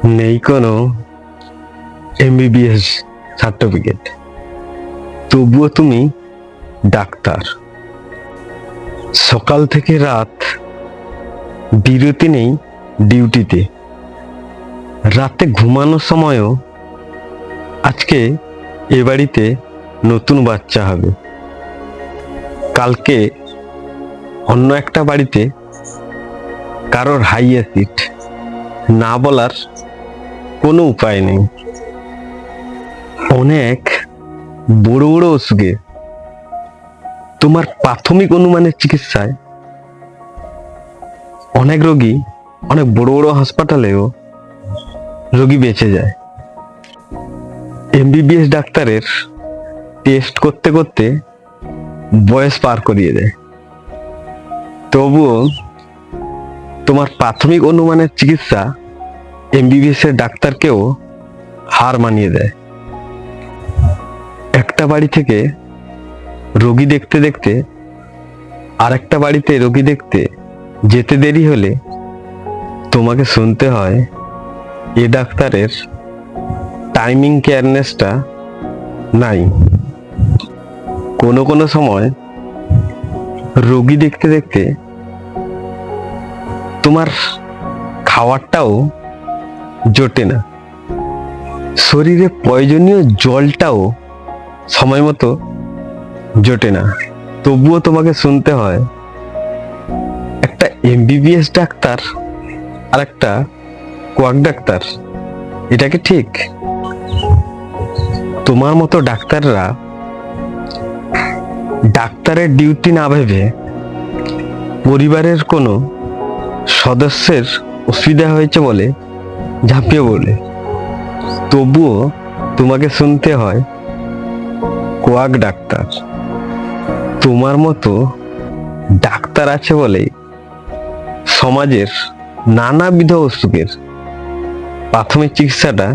নেই কোনো MBBS certificate, তবুও তুমি ডাক্তার। সকাল থেকে রাত বিরতি নেই ডিউটিতে। রাতে ঘুমানোর সময়ও আজকে এ বাড়িতে নতুন বাচ্চা হবে, কালকে অন্য একটা বাড়িতে কারোর হাই অ্যাসিড, না বলার কোনো উপায় নেই। অনেক বড় বড় অসুখে তোমার প্রাথমিক অনুমানের চিকিৎসায় অনেক রোগী অনেক বড় বড় হাসপাতালেও রোগী বেঁচে যায়। এমবিবিএস ডাক্তারের টেস্ট করতে করতে বয়স পার করিয়ে দেয়, তবুও তোমার প্রাথমিক অনুমানের চিকিৎসা এমবিবিএস এর ডাক্তারকেও হার মানিয়ে দেয়। একটা বাড়ি থেকে রোগী দেখতে দেখতে আরেকটা বাড়িতে রোগী দেখতে যেতে দেরি হলে তোমাকে শুনতে হয় এ ডাক্তারের টাইমিং কেয়ারনেসটা নাই। কোনো কোনো সময় রোগী দেখতে দেখতে তোমার খাবারটাও জোটে না, শরীরে প্রয়োজনীয় জলটাও সময় মতো জোটে না, তবুও তোমাকে শুনতে হয় একটা এমবিবিএস ডাক্তার আর একটা কোয়াক ডাক্তার। এটা কি ঠিক? তোমার মতো ডাক্তাররা ডাক্তারের ডিউটি না ভেবে পরিবারের কোনো সদস্যের অসুবিধা হয়েছে বলে ঝাঁপিয়ে পড়ে, তবুও তোমাকে শুনতে হয় কোয়াক ডাক্তার। তোমার মতো ডাক্তার আছে বলেই সমাজের নানাবিধ অসুখের প্রাথমিক চিকিৎসাটা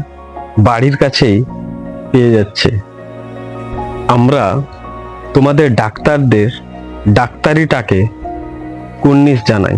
বাড়ির কাছেই পেয়ে যাচ্ছে। আমরা তোমাদের ডাক্তারদের ডাক্তারিটাকে কুর্নিশ জানাই।